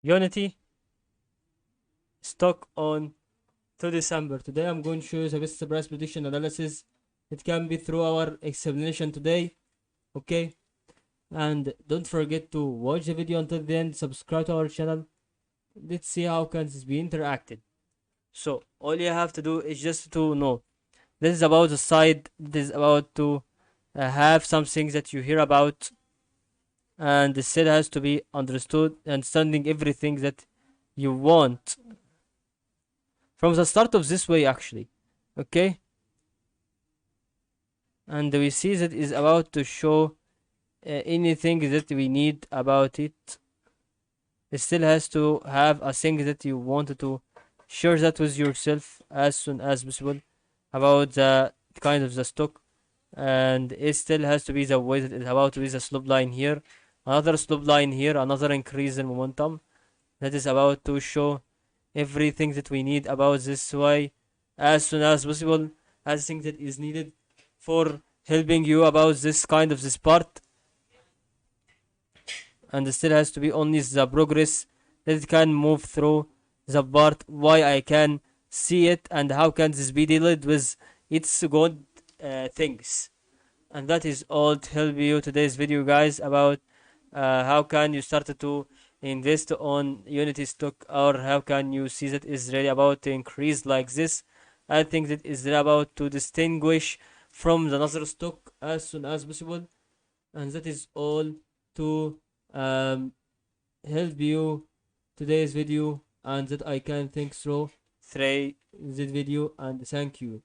Unity stock on to December. Today I'm going to show you the best price prediction analysis. It can be through our explanation today. Okay, and don't forget to watch the video until the end. Subscribe to our channel. Let's see how can this be interacted. So all you have to do is just to know this is about the site. This is about to have something that you hear about, and the set has to be understood, understanding everything that you want from the start of this way actually. Okay, and we see that is about to show anything that we need about it. It still has to have a thing that you wanted to share that with yourself as soon as possible about the kind of the stock, and it still has to be the way that it's about to be the slope line here, another slope line here, another increase in momentum that is about to show everything that we need about this way as soon as possible, as thing that is needed for helping you about this kind of this part. And it still has to be only the progress that it can move through the part, why I can see it, and how can this be dealt with its good things. And that is all to help you today's video, guys, about how can you start to invest on Unity stock, or how can you see that is really about to increase like this. I think that is really about to distinguish from the another stock as soon as possible, and that is all to um, help you today's video, and that I can think through this video, and thank you.